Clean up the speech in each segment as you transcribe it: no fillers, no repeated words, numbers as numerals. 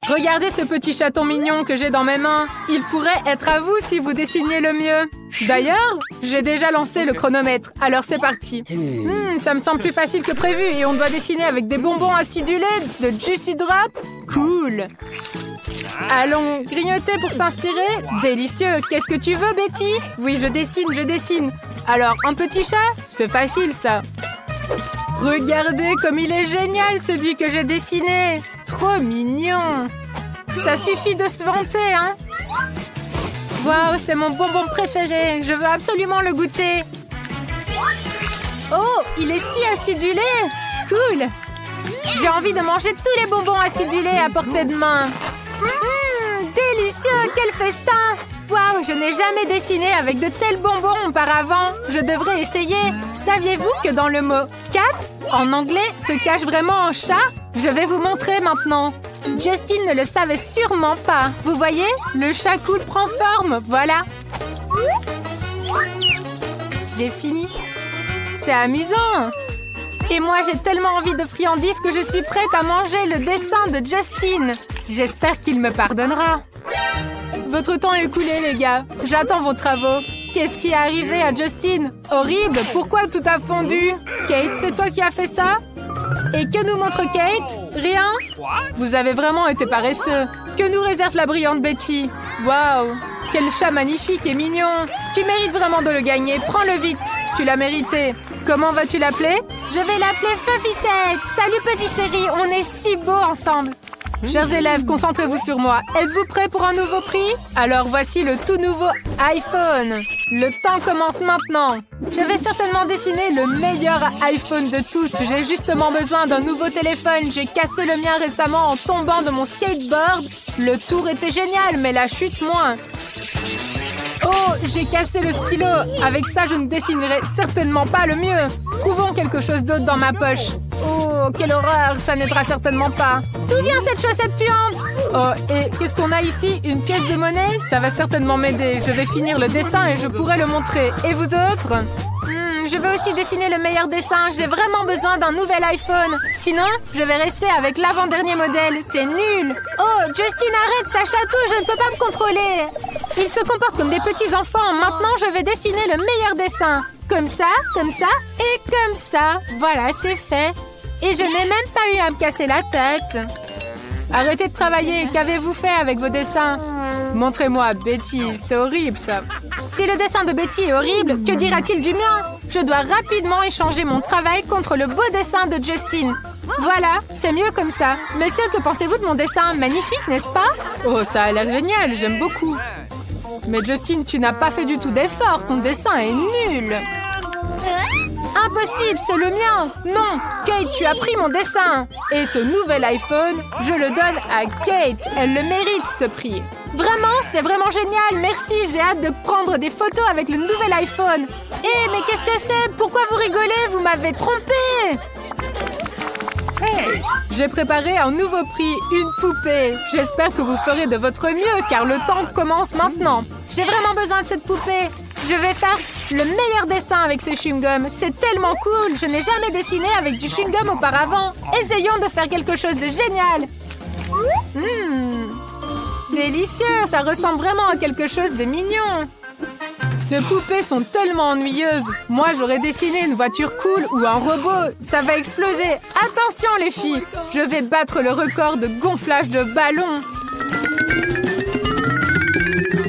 Regardez ce petit chaton mignon que j'ai dans mes mains. Il pourrait être à vous si vous dessiniez le mieux. D'ailleurs, j'ai déjà lancé le chronomètre. Alors c'est parti. Ça me semble plus facile que prévu. Et on doit dessiner avec des bonbons acidulés de Juicy Drop. Cool. Allons grignoter pour s'inspirer. Délicieux. Qu'est-ce que tu veux, Betty? Oui, je dessine. Alors, un petit chat? C'est facile, ça. Regardez comme il est génial, celui que j'ai dessiné. Trop mignon. Ça suffit de se vanter, hein? Waouh, c'est mon bonbon préféré. Je veux absolument le goûter. Oh, il est si acidulé. Cool. J'ai envie de manger tous les bonbons acidulés à portée de main. Délicieux, quel festin! Waouh, je n'ai jamais dessiné avec de tels bonbons auparavant. Je devrais essayer. Saviez-vous que dans le mot « cat », en anglais, se cache vraiment un chat? Je vais vous montrer maintenant. Justin ne le savait sûrement pas. Vous voyez? Le chat cool prend forme. Voilà. J'ai fini. C'est amusant. Et moi, j'ai tellement envie de friandises que je suis prête à manger le dessin de Justin. J'espère qu'il me pardonnera. Votre temps est écoulé, les gars. J'attends vos travaux. Qu'est-ce qui est arrivé à Justin? Horrible. Pourquoi tout a fondu? Kate, c'est toi qui as fait ça? Et que nous montre Kate? Rien? Vous avez vraiment été paresseux. Que nous réserve la brillante Betty? Waouh! Quel chat magnifique et mignon! Tu mérites vraiment de le gagner. Prends-le vite. Tu l'as mérité. Comment vas-tu l'appeler? Je vais l'appeler Fluffy Tête. Salut petit chéri, on est si beaux ensemble. Chers élèves, concentrez-vous sur moi. Êtes-vous prêts pour un nouveau prix? Alors voici le tout nouveau iPhone. Le temps commence maintenant. Je vais certainement dessiner le meilleur iPhone de tous. J'ai justement besoin d'un nouveau téléphone. J'ai cassé le mien récemment en tombant de mon skateboard. Le tour était génial, mais la chute moins. Oh, j'ai cassé le stylo. Avec ça, je ne dessinerai certainement pas le mieux. Trouvons quelque chose d'autre dans ma poche. Oh, quelle horreur, ça n'aidera certainement pas. D'où vient cette chaussette puante? Oh, et qu'est-ce qu'on a ici? Une pièce de monnaie? Ça va certainement m'aider. Je vais finir le dessin et je pourrai le montrer. Et vous autres? Je veux aussi dessiner le meilleur dessin. J'ai vraiment besoin d'un nouvel iPhone. Sinon, je vais rester avec l'avant-dernier modèle. C'est nul. Oh, Justin, arrête, ça chatouille, je ne peux pas me contrôler. Ils se comportent comme des petits enfants. Maintenant, je vais dessiner le meilleur dessin. Comme ça et comme ça. Voilà, c'est fait. Et je n'ai même pas eu à me casser la tête. Arrêtez de travailler. Qu'avez-vous fait avec vos dessins? Montrez-moi, Betty. C'est horrible, ça. Si le dessin de Betty est horrible, que dira-t-il du mien? Je dois rapidement échanger mon travail contre le beau dessin de Justin. Voilà, c'est mieux comme ça. Monsieur, que pensez-vous de mon dessin? Magnifique, n'est-ce pas? Oh, ça a l'air génial. J'aime beaucoup. Mais Justin, tu n'as pas fait du tout d'effort. Ton dessin est nul. Impossible, c'est le mien. Non, Kate, tu as pris mon dessin. Et ce nouvel iPhone, je le donne à Kate. Elle le mérite, ce prix. Vraiment, c'est vraiment génial. Merci, j'ai hâte de prendre des photos avec le nouvel iPhone. Mais qu'est-ce que c'est? Pourquoi vous rigolez? Vous m'avez trompé. Hey! J'ai préparé un nouveau prix, une poupée. J'espère que vous ferez de votre mieux, car le temps commence maintenant. J'ai vraiment besoin de cette poupée. Je vais faire le meilleur dessin avec ce chewing-gum. C'est tellement cool. Je n'ai jamais dessiné avec du chewing-gum auparavant. Essayons de faire quelque chose de génial. Délicieux. Ça ressemble vraiment à quelque chose de mignon. Ces poupées sont tellement ennuyeuses. Moi, j'aurais dessiné une voiture cool ou un robot. Ça va exploser. Attention, les filles. Je vais battre le record de gonflage de ballon.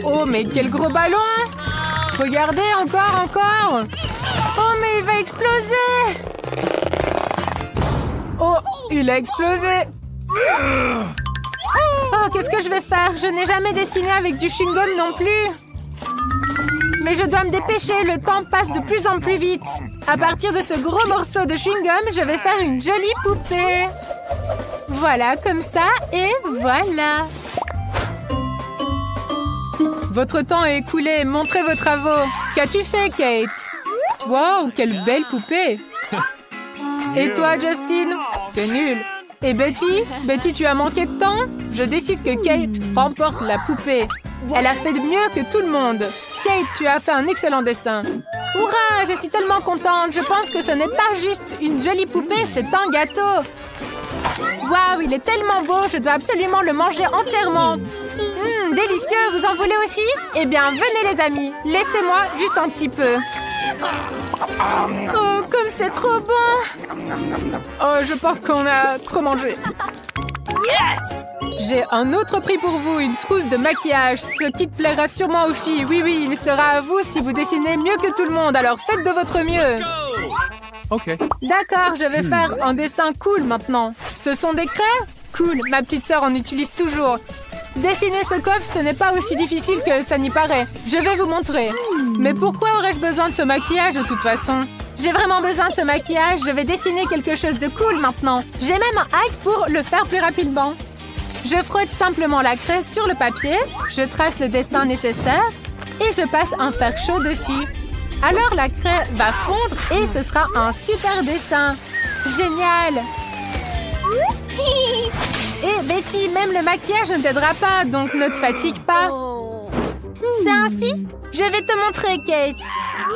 Oh, mais quel gros ballon! Regardez, encore. Oh, mais il va exploser! Oh, il a explosé! Oh, qu'est-ce que je vais faire? Je n'ai jamais dessiné avec du chewing-gum non plus. Mais je dois me dépêcher, le temps passe de plus en plus vite. À partir de ce gros morceau de chewing-gum, je vais faire une jolie poupée. Voilà, comme ça, et voilà. Votre temps est écoulé, montrez vos travaux. Qu'as-tu fait, Kate? Wow, quelle belle poupée. Et toi, Justin? C'est nul. Et Betty? Betty, tu as manqué de temps? Je décide que Kate remporte la poupée. Elle a fait mieux que tout le monde. Kate, tu as fait un excellent dessin. Hurrah, je suis tellement contente. Je pense que ce n'est pas juste une jolie poupée, c'est un gâteau. Waouh, il est tellement beau, je dois absolument le manger entièrement. Délicieux, vous en voulez aussi? Eh bien, venez les amis, laissez-moi juste un petit peu. Oh, comme c'est trop bon! Oh, je pense qu'on a trop mangé. Yes! J'ai un autre prix pour vous, une trousse de maquillage. Ce kit plaira sûrement aux filles. Oui, oui, il sera à vous si vous dessinez mieux que tout le monde. Alors faites de votre mieux. Ok. D'accord, je vais faire un dessin cool maintenant. Ce sont des craies? Cool, ma petite sœur en utilise toujours. Dessiner ce coffre, ce n'est pas aussi difficile que ça n'y paraît. Je vais vous montrer. Mais pourquoi aurais-je besoin de ce maquillage de toute façon? J'ai vraiment besoin de ce maquillage. Je vais dessiner quelque chose de cool maintenant. J'ai même un hack pour le faire plus rapidement. Je frotte simplement la craie sur le papier. Je trace le dessin nécessaire. Et je passe un fer chaud dessus. Alors la craie va fondre et ce sera un super dessin. Génial! Et Betty, même le maquillage ne t'aidera pas, donc ne te fatigue pas. C'est ainsi? Je vais te montrer, Kate.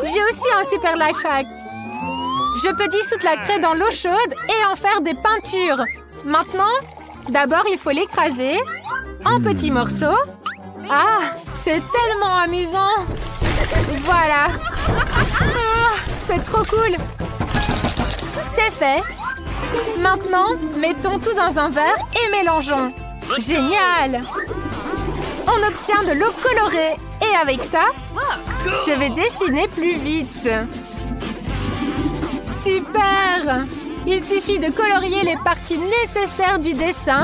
J'ai aussi un super life hack. Je peux dissoudre la craie dans l'eau chaude et en faire des peintures. Maintenant, d'abord, il faut l'écraser en petits morceaux. Ah, c'est tellement amusant. Voilà. Ah, c'est trop cool. C'est fait. Maintenant, mettons tout dans un verre et mélangeons. Génial! On obtient de l'eau colorée. Et avec ça, je vais dessiner plus vite. Super! Il suffit de colorier les parties nécessaires du dessin.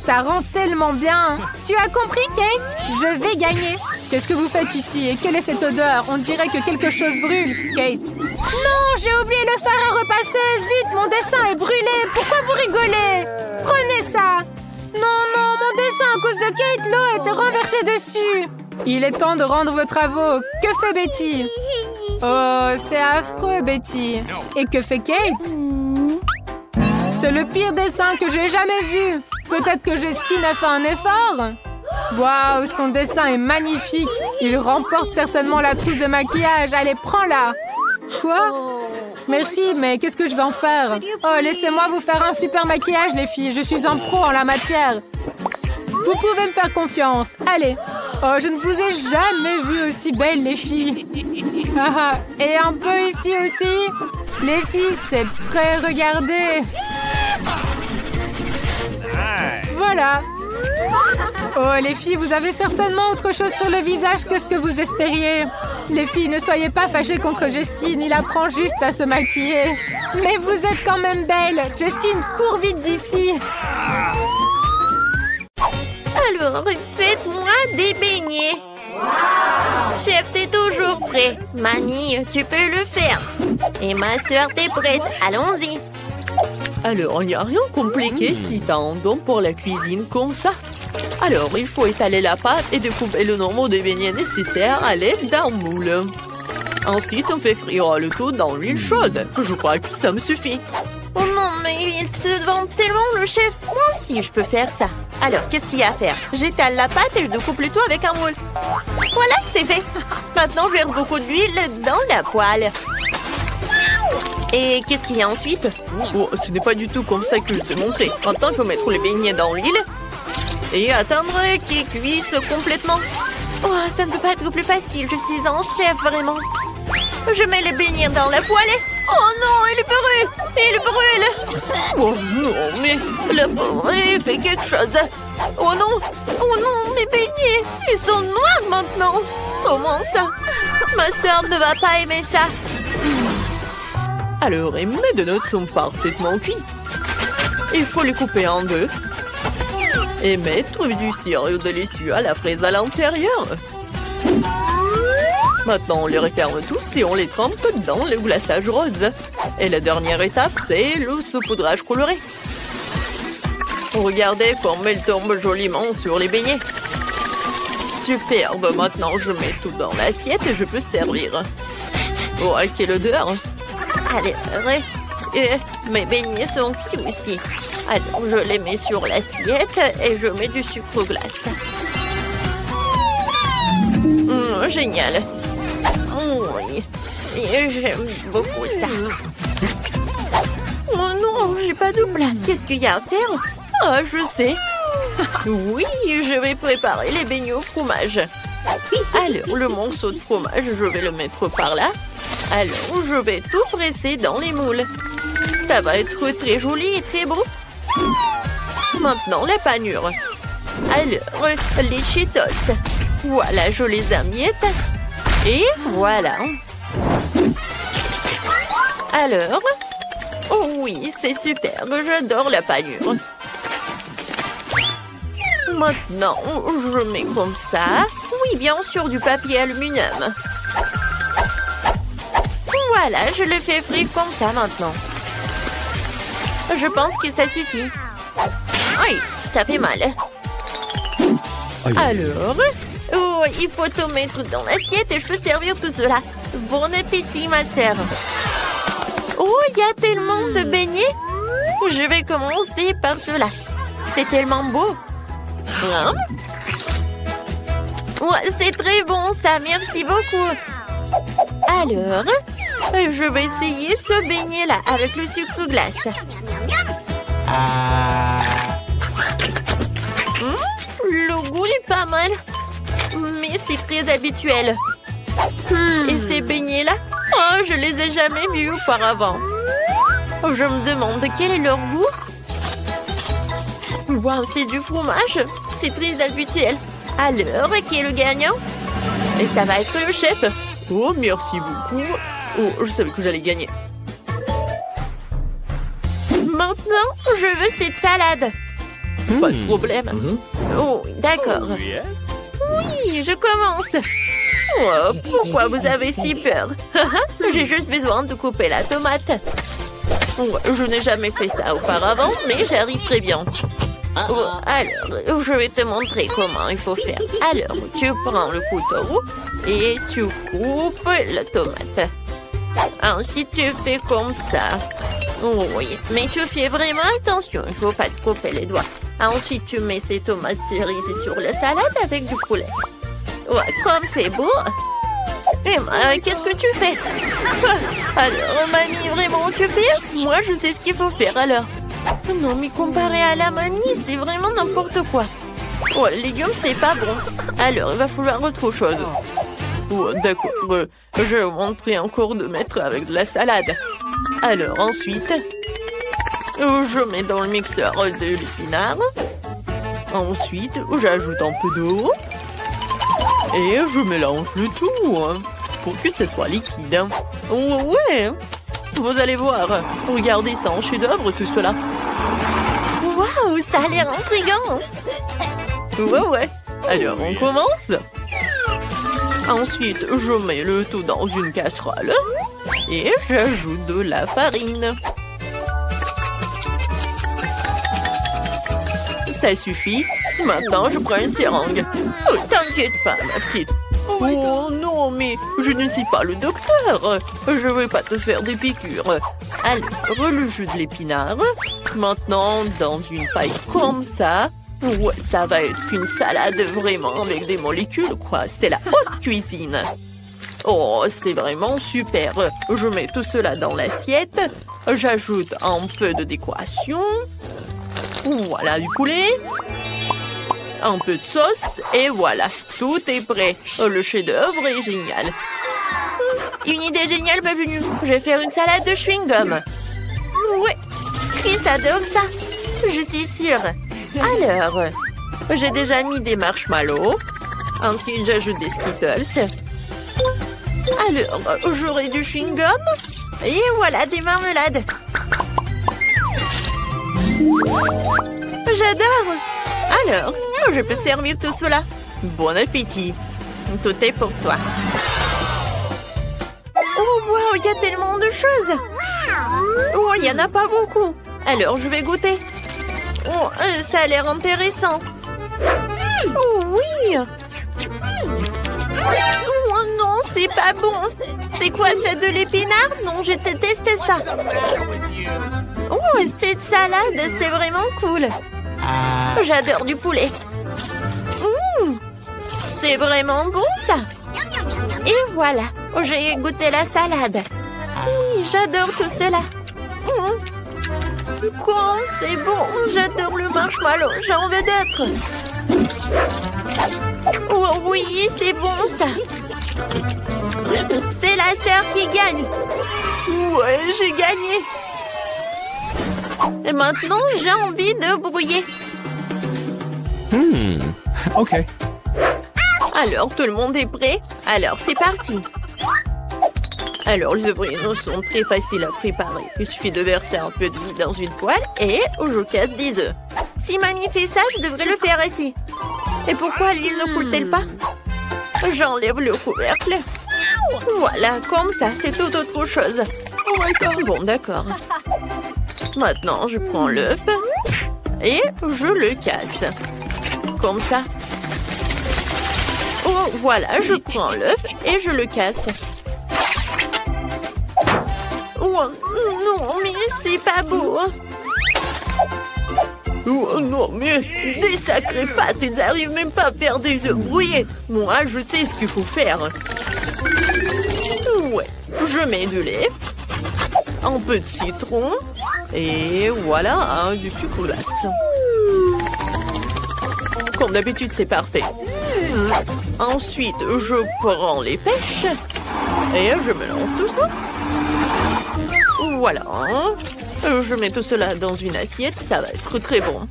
Ça rend tellement bien. Tu as compris, Kate? Je vais gagner. Qu'est-ce que vous faites ici? Et quelle est cette odeur? On dirait que quelque chose brûle, Kate. Non, j'ai oublié le fer à repasser. Zut, mon dessin est brûlé. Pourquoi vous rigolez? Prenez ça. Non, non, mon dessin, à cause de Kate, l'eau a été renversée dessus. Il est temps de rendre vos travaux. Que fait Betty? Oh, c'est affreux, Betty. Et que fait Kate? C'est le pire dessin que j'ai jamais vu. Peut-être que Justine a fait un effort. Waouh, son dessin est magnifique. Il remporte certainement la trousse de maquillage. Allez, prends-la. Quoi? Merci, mais qu'est-ce que je vais en faire? Oh, laissez-moi vous faire un super maquillage, les filles. Je suis un pro en la matière. Vous pouvez me faire confiance. Allez. Oh, je ne vous ai jamais vu aussi belle, les filles. Ah, et un peu ici aussi. Les filles, c'est prêt, regardez. Voilà. Oh, les filles, vous avez certainement autre chose sur le visage que ce que vous espériez. Les filles, ne soyez pas fâchées contre Justine. Il apprend juste à se maquiller. Mais vous êtes quand même belle. Justine, cours vite d'ici. Alors, faites-moi des beignets. Chef, t'es toujours prêt. Mamie, tu peux le faire. Et ma soeur, t'es prête. Allons-y. Alors, il n'y a rien de compliqué si t'as un don pour la cuisine comme ça. Alors, il faut étaler la pâte et découper le nombre de beignets nécessaires à l'aide d'un moule. Ensuite, on fait frire le tout dans l'huile chaude. Je crois que ça me suffit. Oh non, mais il se vante tellement, le chef. Moi aussi, je peux faire ça. Alors, qu'est-ce qu'il y a à faire? J'étale la pâte et je découpe le tout avec un moule. Voilà, c'est fait. Maintenant, je verse beaucoup d'huile dans la poêle. Et qu'est-ce qu'il y a ensuite? Oh, ce n'est pas du tout comme ça que je t'ai montré. Maintenant, il faut mettre les beignets dans l'huile et attendre qu'ils cuisent complètement. Oh, ça ne peut pas être plus facile. Je suis un chef, vraiment. Je mets les beignets dans la poêle et... Oh non, il brûle! Il brûle! Oh non, mais Le pauvre, il fait quelque chose. Oh non, mes beignets, ils sont noirs maintenant. Comment ça? Ma sœur ne va pas aimer ça. alors, mes donuts sont parfaitement cuits. Il faut les couper en deux et mettre du sirop délicieux à la fraise à l'intérieur. Maintenant, on les referme tous et on les trempe dans le glaçage rose. Et la dernière étape, c'est le saupoudrage coloré. Regardez comme elle tombe joliment sur les beignets. Superbe, maintenant je mets tout dans l'assiette et je peux servir. Oh, quelle odeur! Allez, et mes beignets sont cuits aussi. Alors, je les mets sur l'assiette et je mets du sucre glace. Génial. Oui, et j'aime beaucoup ça. Oh non, j'ai pas de plat. Qu'est-ce qu'il y a à faire? Ah, je sais. Oui, je vais préparer les beignets au fromage. Alors, le morceau de fromage, je vais le mettre par là. Alors, je vais tout presser dans les moules. Ça va être très joli et très beau. Maintenant, la panure. Alors, les Cheetos. Voilà, je les amiette. Et voilà. Alors, oh oui, c'est super. J'adore la panure. Maintenant, je mets comme ça. Oui, bien sûr, du papier aluminium. Voilà, je le fais frire comme ça maintenant. Je pense que ça suffit. Oui, ça fait mal. Alors, oh, il faut tout mettre dans l'assiette et je peux servir tout cela. Bon appétit, ma sœur. Oh, il y a tellement de beignets. Je vais commencer par cela. C'est tellement beau. Hein? Ouais, c'est très bon ça, merci beaucoup. Alors, je vais essayer ce beignet-là avec le sucre glace. Le goût est pas mal, mais c'est très habituel. Et ces beignets-là, oh, je les ai jamais vus auparavant. Je me demande quel est leur goût. Waouh, c'est du fromage. C'est très habituel. Alors, qui est le gagnant? Et ça va être le chef. Oh, merci beaucoup. Oh, je savais que j'allais gagner. Maintenant, je veux cette salade. Pas de problème. Oh, d'accord. Oui, je commence. Oh, pourquoi vous avez si peur? J'ai juste besoin de couper la tomate. Oh, je n'ai jamais fait ça auparavant, mais j'arrive très bien. Oh, alors, je vais te montrer comment il faut faire. Alors, tu prends le couteau et tu coupes la tomate. Ensuite, tu fais comme ça. Oh, oui, mais tu fais vraiment attention, il ne faut pas te couper les doigts. Ensuite, tu mets ces tomates cerises sur la salade avec du poulet. Ouais, comme c'est beau. Emma, qu'est-ce que tu fais? Alors, mamie est vraiment occupée? Moi, je sais ce qu'il faut faire, alors. Non, mais comparé à la mamie, c'est vraiment n'importe quoi. Oh, les légumes, c'est pas bon. Alors, il va falloir autre chose. Oh, d'accord. Je vais vous montrer encore de mettre avec de la salade. Alors, ensuite, je mets dans le mixeur de l'épinard. Ensuite, j'ajoute un peu d'eau. Et je mélange le tout pour que ce soit liquide. Oh, ouais, vous allez voir. Regardez ça en chef-d'œuvre, tout cela. Waouh, ça a l'air intriguant. Ouais. Alors, on commence. Ensuite, je mets le tout dans une casserole. Et j'ajoute de la farine. Ça suffit. Maintenant, je prends une seringue. Oh, t'inquiète pas, ma petite. Oh non, mais je ne suis pas le docteur. Je ne vais pas te faire des piqûres. Alors, le jus de l'épinard. Maintenant, dans une paille comme ça. Ouais, ça va être une salade vraiment avec des molécules, quoi. C'est la haute cuisine. Oh, c'est vraiment super. Je mets tout cela dans l'assiette. J'ajoute un peu de décoration. Voilà du poulet. Un peu de sauce. Et voilà, tout est prêt. Le chef-d'œuvre est génial. Une idée géniale m'est venue. Je vais faire une salade de chewing-gum. Ouais, Chris adore ça. Je suis sûre. Alors, j'ai déjà mis des marshmallows. Ensuite, j'ajoute des Skittles. Alors, j'aurai du chewing-gum. Et voilà, des marmelades. J'adore. Alors, je peux servir tout cela. Bon appétit. Tout est pour toi. Oh, wow, il y a tellement de choses. Oh, il n'y en a pas beaucoup. Alors, je vais goûter. Oh, ça a l'air intéressant. Oh, oui. Oh non, c'est pas bon. C'est quoi, ça, de l'épinard? Non, je déteste ça. Oh, cette salade, c'est vraiment cool. J'adore du poulet. C'est vraiment bon, ça. Et voilà, j'ai goûté la salade. Oui, j'adore tout cela. Quoi? C'est bon, j'adore le marshmallow, j'en veux d'autres. Oh oui, c'est bon ça. C'est la sœur qui gagne. Ouais, j'ai gagné. Et maintenant, j'ai envie de brouiller. Ok. Alors, tout le monde est prêt? Alors, c'est parti. Alors, les ouvriers sont très faciles à préparer. Il suffit de verser un peu d'huile dans une poêle et je casse des œufs. Si mamie fait ça, je devrais le faire aussi. Et pourquoi l'huile ne coule-t-elle pas? J'enlève le couvercle. Voilà, comme ça, c'est tout autre chose. Oh my God. Bon, d'accord. Maintenant, je prends l'œuf et je le casse. Comme ça. Oh, voilà, je prends l'œuf et je le casse. Oh non, mais c'est pas beau. Oh non, mais des sacrées pâtes, ils n'arrivent même pas à faire des œufs brouillés. Moi, je sais ce qu'il faut faire. Ouais, je mets du lait, un peu de citron et voilà, du sucre glace. Comme d'habitude, c'est parfait. Ensuite, je prends les pêches et je mélange tout ça. Voilà. Je mets tout cela dans une assiette, ça va être très bon.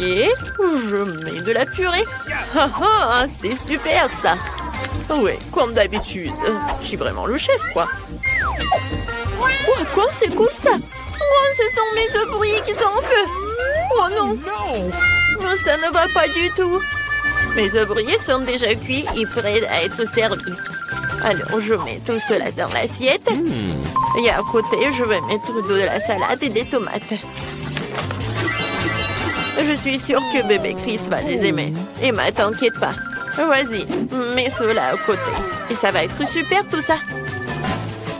Et je mets de la purée. Ah ah, c'est super ça. Ouais, comme d'habitude. Je suis vraiment le chef, quoi. Oh, quoi, c'est cool ça. Oh, ce sont mes œufs brouillés qui sont en feu. Oh non. Oh, ça ne va pas du tout. Mes œufs brouillés sont déjà cuits et prêts à être servis. Alors, je mets tout cela dans l'assiette. Et à côté, je vais mettre de la salade et des tomates. Je suis sûre que bébé Chris va les aimer. Emma, t'inquiète pas. Vas-y, mets cela à côté. Et ça va être super tout ça.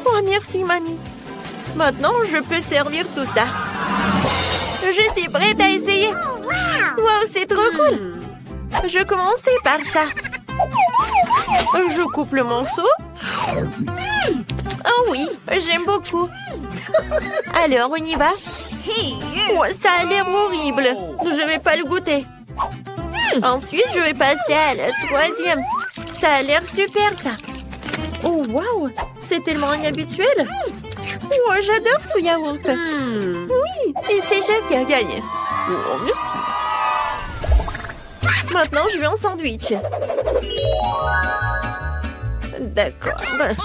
Oh, merci, mamie. Maintenant, je peux servir tout ça. Je suis prête à essayer. Wow, c'est trop cool. Je commençais par ça. Je coupe le morceau. Oh oui, j'aime beaucoup. Alors, on y va. Oh, ça a l'air horrible. Je vais pas le goûter. Ensuite, je vais passer à la troisième. Ça a l'air super, ça. Oh, waouh, c'est tellement inhabituel. Oh, j'adore ce yaourt. Oui, et c'est Jeff qui a gagné. Oh, merci. Maintenant, je vais en sandwich. D'accord.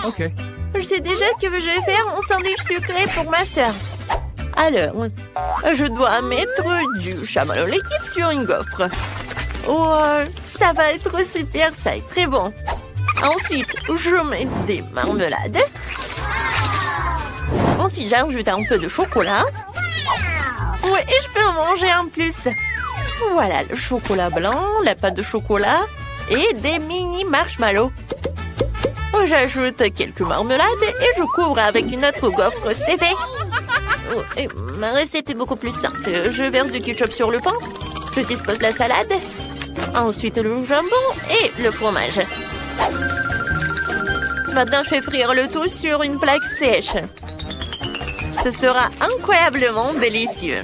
Ok. Je sais déjà ce que je vais faire un sandwich sucré pour ma sœur. Alors, je dois mettre du chamallow liquide sur une gaufre. Oh, ça va être super, ça va être très bon. Ensuite, je mets des marmelades. Ensuite, j'ajoute un peu de chocolat. Ouais, et je peux en manger en plus. Voilà, le chocolat blanc, la pâte de chocolat et des mini marshmallows. J'ajoute quelques marmelades et je couvre avec une autre gaufre, c'est fait. Oh, et ma recette est beaucoup plus simple. Je verse du ketchup sur le pain, je dispose la salade, ensuite le jambon et le fromage. Maintenant, je fais frire le tout sur une plaque sèche. Ce sera incroyablement délicieux.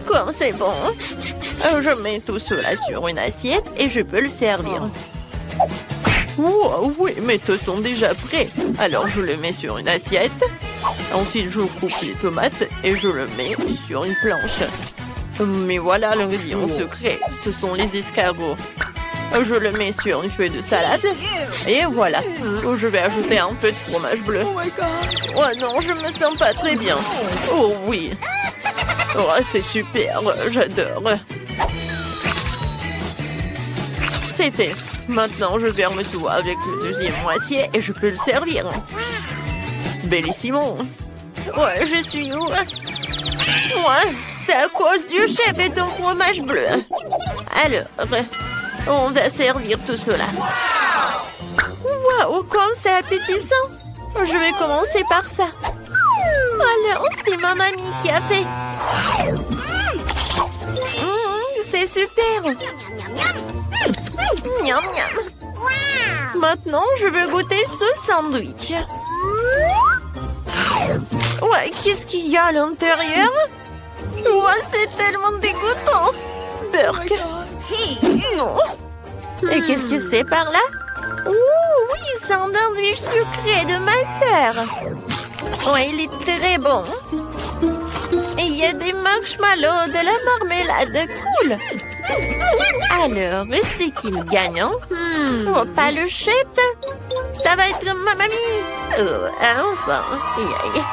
Comme c'est bon. Je mets tout cela sur une assiette et je peux le servir. Oh, oui, mes toasts sont déjà prêts. Alors, je le mets sur une assiette. Ensuite, je coupe les tomates et je le mets sur une planche. Mais voilà l'ingrédient secret. Ce sont les escargots. Je le mets sur une feuille de salade. Et voilà. Je vais ajouter un peu de fromage bleu. Oh non, je me sens pas très bien. Oh oui. Oh, c'est super. J'adore. C'est fait. Maintenant, je ferme tout avec la deuxième moitié et je peux le servir. Bellissimo. Ouais, je suis où? Ouais, c'est à cause du chef et d'un fromage bleu. Alors, on va servir tout cela. Waouh, comme c'est appétissant. Je vais commencer par ça. Alors, c'est ma mamie qui a fait. C'est super. Miam, miam. Maintenant, je veux goûter ce sandwich. Ouais, qu'est-ce qu'il y a à l'intérieur? Ouais, c'est tellement dégoûtant. Burk. Non. Et qu'est-ce que c'est par là? Oh, oui, c'est un sandwich sucré de ma sœur. Ouais, il est très bon. Et il y a des marshmallows, de la marmelade. Cool. Alors, c'est qui le gagnant? Oh, pas le chef. Ça va être ma mamie. Oh, enfin. Aïe, aïe.